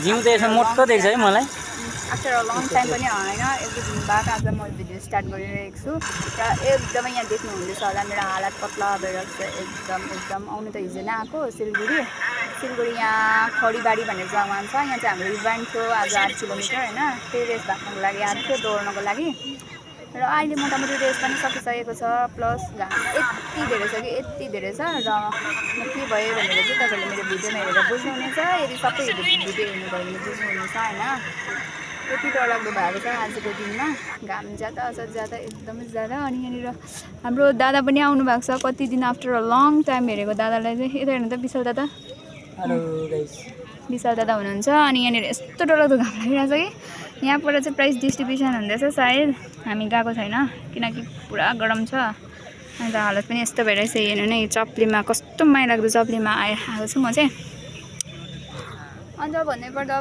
जिउ त यसो मोटो देख्छ है मलाई आफ्टर अ लङ टाइम पनि होइन एक दुई दिन बाद आज म भिडियो स्टार्ट गरिरहेको छु र एकदमै यहाँ देख्नुहुँदैछ होला मेरो हालत पतला भइरहेको छ एकदम आउनु त हिजो नै आएको सिलगढी यहाँ खडीबारी भन्ने जग्गामा छ यहाँ चाहिँ हाम्रो इभेन्ट थियो आज 8 किलोमिटर होइन त्यही रेस भाग्नको लागि आएको थियो दौड्नको लागि र अहिले मोटामोटी रेस पनि सकिसकेको छ प्लस घाम यति धेरै छ र के भयो भनेर चाहिँ तपाईँहरूले मेरो भिडियोमा हेरेर बुझ्नुहुनेछ यदि सबै भिडियो हेर्नुभयो भने बुझ्नुहुनेछ होइन यति डरलाग्दो भएको छ आजको दिनमा घाम ज्यादा एकदमै ज्यादा अनि यहाँनिर हाम्रो दादा पनि आउनु भएको छ कति दिन आफ्टर अ लङ टाइम हेरेको दादालाई चाहिँ यता हेर्नु त विशाल दादा विशाल दादा हुनुहुन्छ अनि यहाँनिर यस्तो डरलाग्दो घाम लागिरहेको छ कि यहाँबाट चाहिँ प्राइज डिस्ट्रिब्युसन हुँदैछ सायद हामी गएको छैन किनकि पुरा गरम छ अन्त हालत पनि यस्तो भइरहेछ हेर्नु नै चप्लीमा कस्तो माया लाग्दो चप्लीमा आएको छु म चाहिँ अन्त भन्नुपर्दा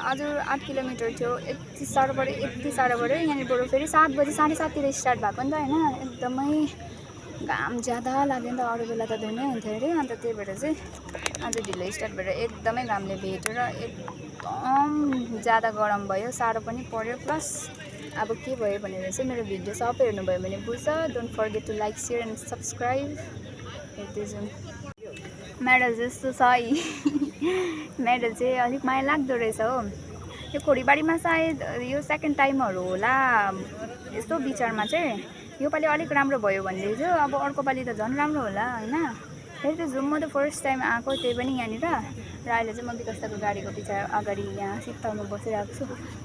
आज 8 किलोमिटर थियो यति साह्रो पऱ्यो यहाँनिर बरु फेरि 7 बजी 7:30तिर स्टार्ट भएको नि त होइन एकदमै घाम ज्यादा लाग्यो नि त अरू बेला त धुनै हुन्थ्यो अरे अन्त त्यही भएर चाहिँ आज ढिलो स्टार्ट भएर एकदमै घामले भेटेर एकदम ज्यादा गरम भयो साह्रो पनि पर्यो प्लस अब के भयो भनेर चाहिँ मेरो भिडियो सबै हेर्नुभयो भने बुझ्छ don't forget to like share and subscribe हेर्दैछु मेडल जस्तो छ मेडल चाहिँ अलिक माया लाग्दो रहेछ हो यो खोरीबारीमा सायद यो सेकेन्ड टाइमहरू होला यस्तो विचारमा चाहिँ योपालि अलिक राम्रो भयो भन्दै थियो अब अर्को पालि त झन् राम्रो होला होइन फेरि त जुम म त फर्स्ट टाइम आएको त्यही पनि यहाँनिर र अहिले चाहिँ म विकासताको गाडीको पछाडि अगाडि यहाँ सिक्तामा बसिरहेको छु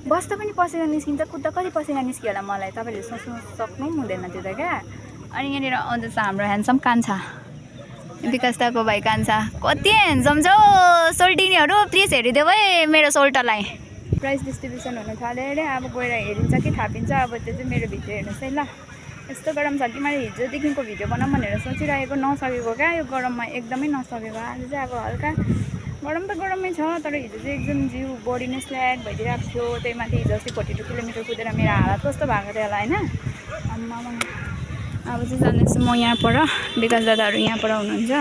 बस्दा पनि पसिना निस्किन्छ कुद्दा कति पसिना निस्कियो होला मलाई तपाईँहरूले सोच्नु सक्नु हुँदैन त्यो त क्या अनि यहाँनिर आउँदैछ हाम्रो ह्यान्डसम कान्छा विकासताको भाइ कान्छा कति ह्यान्डसम छ सोल्टिनीहरू प्लिज हेरिदेऊ है मेरो सोल्टरलाई प्राइज डिस्ट्रिब्युसन हुन थाल्यो अरे अब गएर हेरिन्छ कि थापिन्छ अब त्यो चाहिँ मेरो भिडियो हेर्नुहोस् है ल यस्तो गरम छ कि मैले हिजोदेखिको भिडियो बनाऊँ भनेर सोचिरहेको नसकेको क्या यो गरममा एकदमै नसकेको आज चाहिँ अब हल्का गरम त गरमै छ तर हिजो चाहिँ एकदम जिउ बडी नै स्ल्याक भइदिरहेको थियो त्यही माथि हिजो अस्ति 42 किलोमिटर कुदेर मेरो हालत कस्तो भएको थियो होला होइन आम्मा अब चाहिँ जाँदैछु म यहाँबाट विकास दादाहरू यहाँबाट हुनुहुन्छ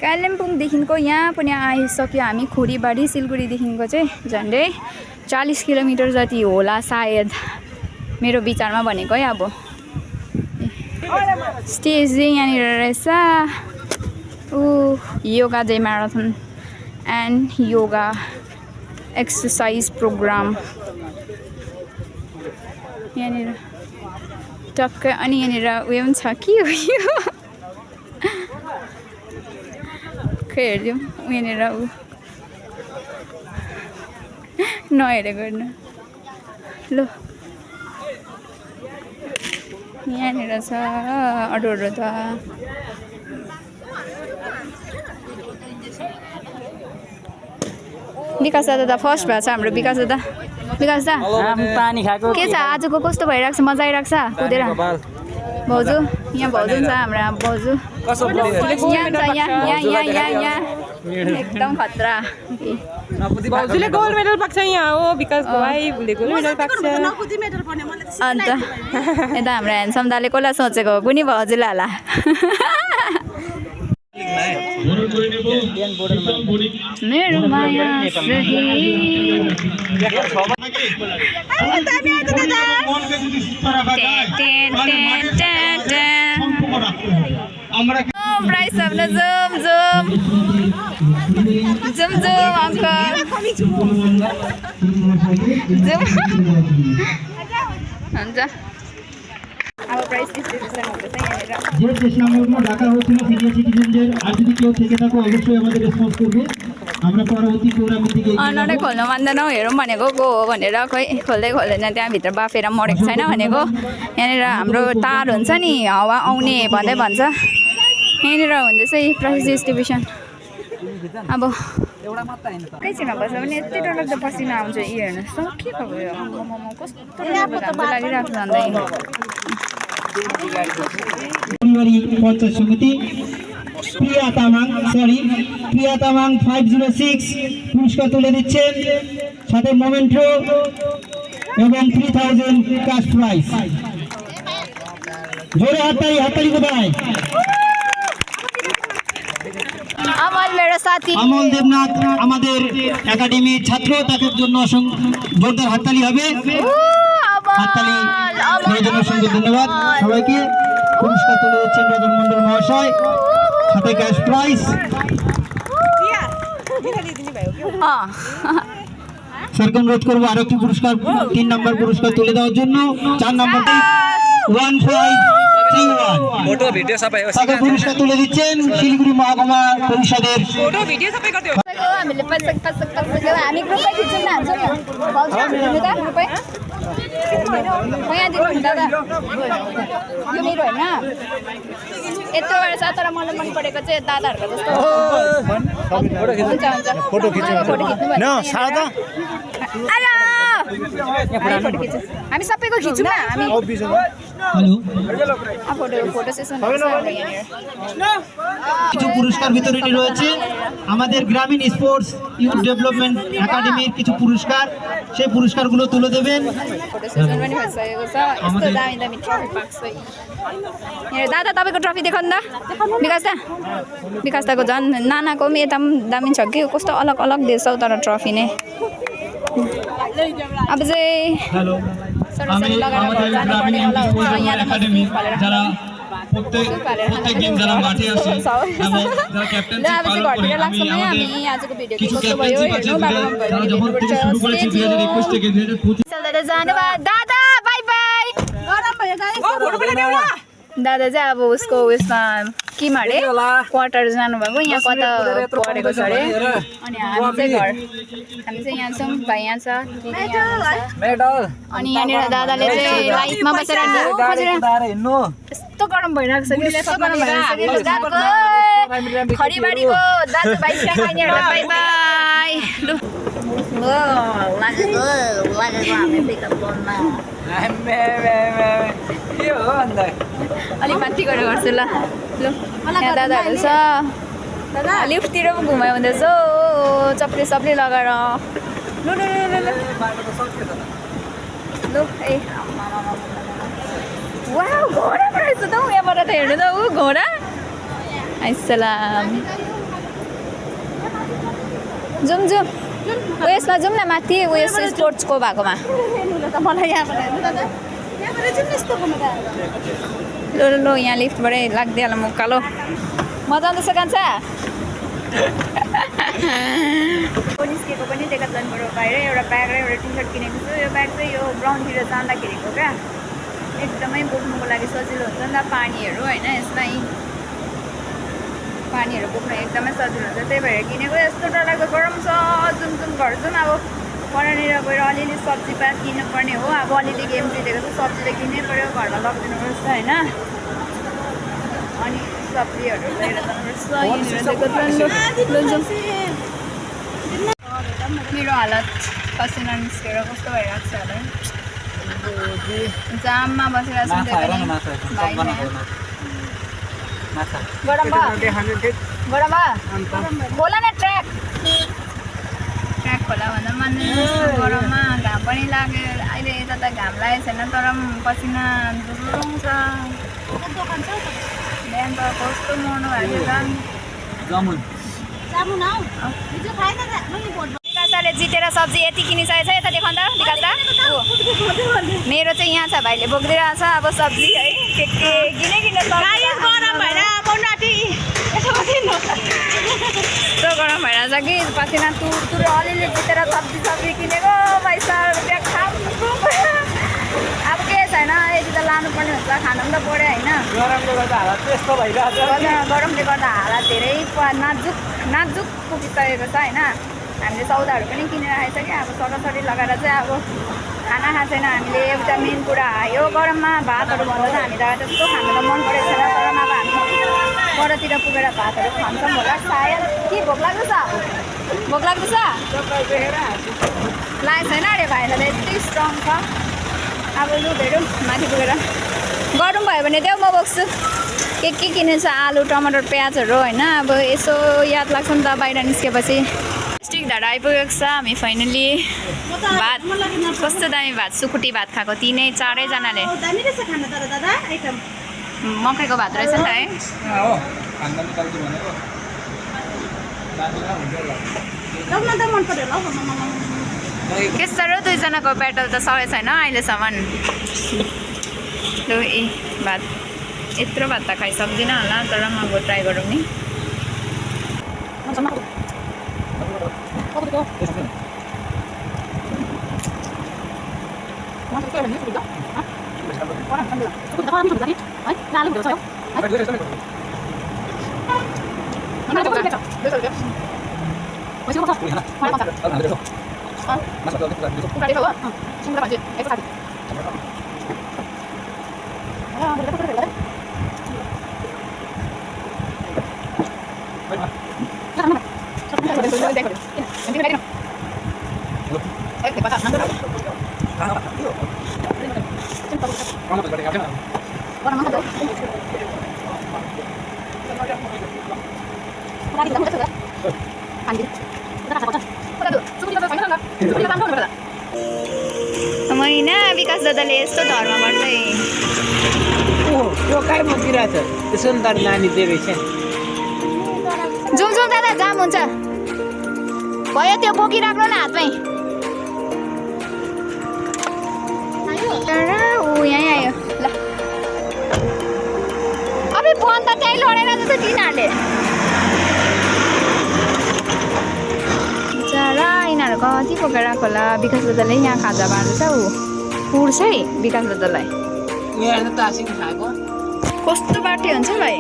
कालिम्पोङदेखिको यहाँ पनि आइसक्यो हामी खोरीबारी सिलगढीदेखिको चाहिँ झन्डै 40 किलोमिटर जति होला सायद मेरो विचारमा भनेको है अब स्टेज चाहिँ यहाँनिर रहेछ yoga day marathon and yoga exercise programme यहाँनिर टक्कै अनि यहाँनिर उयो पनि छ कि उयो खै हेरिदिउँ यहाँनिर नहेरेको हेर्नु ल यहाँनिर छ अरू त विकास दादा त फर्स्ट भएको छ हाम्रो विकास दादा पानी खाएको के छ आजको कस्तो भइरहेको छ मजा आइरहेको छ कुदेर भाउजू यहाँ भाउजू छ हाम्रा भाउजू यहाँ एकदम खतरा भाउजूले गोल्ड मेडल पाएको छ यहाँ हो विकासको भाइ भुलेको मेडल पाएको छ अन्त यता हाम्रो ह्यान्डसम दाले कसलाई सोचेको हो कुनै भाउजूले होला मेरो माया प्राइस आफ्नो जुम अङ्कल हुन्छ अब प्राइस डिस्ट्रिब्युसन हुँदैछ यहाँनिर যে শেষ নম্বরগুলো ডাকা হয়েছিল সিনিয়র সিটিজেনদের আর যদি কেউ থেকে থাকো অবশ্যই আমাদের রেসপন্স করবে আমরা পরবর্তী প্রোগ্রামের দিকে नडै खोल्न मान्दैन हेरौँ भनेको को हो भनेर खोइ खोल्दै खोल्दैन त्यहाँभित्र बाफेर मरेको छैन भनेको यहाँनिर हाम्रो तार हुन्छ नि हावा आउने भन्दै भन्छ यहाँनिर हुँदैछ प्राइस डिस्ट्रिब्युसन अब एकैछिन बस्दा पनि यति डरलाग्दो पसिना आउँछ यी हेर्नुहोस् त के भयो कस्तो लागिरहेको छ अन्त পঞ্চায়েত সমিতি প্রিয়া তামাং 506 পুরস্কার তুলে দিচ্ছেন সাথে মোমেন্টো এবং 3000 ক্যাশ প্রাইজ জোরে হাততালি কোথায় अमल मेरो साथी अमल देवनाथ আমাদের একাডেমির ছাত্র, তাদের জন্য জোরদার হাততালি হবে। হাততালি দেওয়ার জন্য অসংখ্য ধন্যবাদ সবাইকে। পুরস্কার তুলে দিচ্ছেন রতন মন্ডল মহাশয়, সাথে ক্যাশ প্রাইজ। স্যারকে অনুরোধ করবো আরো একটি পুরস্কার, 3 নম্বর পুরস্কার তুলে দেওয়ার জন্য। 4 নম্বরটি 1531 फोटो भिडियो सबै हो তাকে পুরস্কার তুলে দিচ্ছেন শিলিগুড়ি মহকুমা পরিষদের। फोटो भिडियो सबै गरिदियो हामीले पैसा हामी ग्रुपै खिच्यौँ न हाल्छौँ नि भाउजू हामी त ग्रुपै यहाँ दिनु दादा यो मेरो होइन यत्रो रहेछ तर मलाई मन परेको चाहिँ दादाहरूको जस्तो हुन्छ हुन्छ फोटो खिच्नु न सादा फोटो खिच्नु हामी सबैको खिच्यौँ न हामी হ্যালো, फोटो सेसन हुन्छ हाम्रो यहाँनिर কিছু পুরস্কার বিতরণী রয়েছে আমাদের গ্রামীণ স্পোর্টস ইউথ ডেভেলপমেন্ট একাডেমির কিছু পুরস্কার, সেই পুরস্কারগুলো তুলে দেবেন। फोटो सेसन पनि भइसकेको छ। यस्तो दामी दामी ट्रफी पाएको छ यहाँ। दादा तपाईँको ट्रफी देखाउनु त विकास दाको झन् नानाको पनि यता पनि दामी छ कि कस्तो अलग अलग देश हौ तर ट्रफी नै। अब चाहिँ হ্যালো, আমি আমাদের গ্রামীণ স্পোর্টস একাডেমি যারা প্রত্যেক দিন যারা মাঠে আসে এবং যারা ক্যাপ্টেনশিপ পালন করে, আমি আমাদের কিছু ক্যাপ্টেনশিপ আছে যারা যখন থেকে শুরু করেছি 2021 থেকে 2025 दादा बाई बाई दादा चाहिँ अब उसको उयसमा किमा अरे क्वार्टर जानुभएको, यहाँ कता परेको छ अरे। अनि हामी चाहिँ यहाँ छौँ, भाइ यहाँ छ, दिदी यहाँ छ। अनि यहाँनिर दादाले चाहिँ लाइफमा बसेर यस्तो गरम भइरहेको छ कि यस्तो गरम भइरहेको छ कि खरीबारीको दाजुभाइ खाइनेहरूलाई बाई बाई। लु लागेको हामी पिकअप गर्नमा अलिक माथि गएर गर्छु ल। लु यहाँ दादाहरू छ, लिफ्टतिर पनि घुमायो हुँदैछ चप्ली सप्ली लगाएर। लु लु लु लु लु ए वाह घोडा रहेछ त हौ, यहाँबाट त हेर्नु त ऊ घोडा। आइसलाम जाउँ जाउँ उयसमा जाउँ न माथि उयस स्पोर्ट्सको भएकोमा। मलाई यहाँबाट हेर्नु दादा, यहाँबाट जाउँ न यस्तो घुमेर। लो लो लो यहाँ लिफ्टबाटै लाग्दिहाल्छ म उकालो। मजा आउँदैछ कान्छा? निस्केको पनि डेकाथलनबाट बाहिर एउटा ब्याग र एउटा टी सर्ट किनेको छु। यो ब्याग चाहिँ यो ग्राउन्डतिर जाँदाखेरिको क्या, एकदमै बोक्नुको लागि सजिलो हुन्छ नि त। पानीहरू होइन यसमा पानीहरू बोक्नु एकदमै सजिलो हुन्छ, त्यही भएर किनेको। यस्तो डरलाग्दो गरम छ, जुम घर जाउँ अब। परनिर गएर अलिअलि सब्जीपात किन्नुपर्ने हो। अब अलिअलि गेम जितेको छ, सब्जी त किन्नै पऱ्यो, घरमा लगिदिनुपर्छ होइन। अनि सब्जीहरू लिएर जानुपर्छ। मेरो हालत पसिना निस्केर कस्तो भइरहेको छ होला है। जाममा बसिरहेको छु गरम बोला न ट्र्याक खोला भन्दा मान्दैन गरममा। घाम पनि लाग्यो अहिले, यता त घाम लागेको छैन तर पनि पसिना दुरुन्छ। बिहान त कस्तो मर्नु भएको विकासले जितेर सब्जी यति किनिसकेको छ। यता देखाउनु त विकास दा, मेरो चाहिँ यहाँ छ, भाइले बोकिदिरहेको छ अब सब्जी है। के किने यस्तो गरम भइरहेछ कि पसिना तुर अलिअलि जितेर सब्जी किनेको पैसा रुपियाँ खानु। अब के छैन, यति त लानुपर्ने हुन्छ, खानु पनि त पऱ्यो होइन। गरमले गर्दा हालत धेरै नाजुक पुगिसकेको छ होइन। हामीले सौदाहरू पनि किनेर आइसक्यो, अब सरसरी लगाएर चाहिँ अब खाना खाएको छैन हामीले। एउटा मेन कुरा यो गरममा भातहरू भन्दा त हामी त त्यस्तो खानु त मन परेको छैन, तर अब हामी परतिर पुगेर भातहरू खान्छौँ होला सायद। के भोक लाग्दैछ लागेको छैन अरे भाइलाई त यति स्ट्रङ छ। अब लु हेरौँ माथि पुगेर, गरौँ भयो भने देऊ म बोक्छु। के किनेछ आलु टमाटर प्याजहरू होइन। अब यसो याद लाग्छ नि त बाहिर निस्केपछि। स्टिक धारा आइपुगेको छ, हामी फाइनली भात, कस्तो दामी भात, सुकुटी भात खाएको 3-4जनाले। मकैको भात रहेछ नि त है। के साह्रो दुईजनाको ब्याटल त सकेको छैन अहिलेसम्म लु ए भात यत्रो भात त खाइसक्दिनँ होला तर म अब ट्राई गरौँ नि होइन विकास दादाले यस्तो धर्म गर्दै त्यो कहीँ बोकिरहेछ त्यसो नि तर नानी दिए रहेछ जाउँ जाउँ दादा जाम हुन्छ भयो त्यो बोकिराख्नु न हातमै ऊ यहीँ आयो ल अब फोन त त्यहीँ लडेर जस्तो तिनीहरूले बिचरा यिनीहरू कति बोकेर राखेको होला विकास दादाले यहाँ खाजा बाँड्दैछ ऊ पुर्छ है विकास दादालाई उनीहरू त तासिङ खाएको कस्तो बाटे हुन्छ भाइ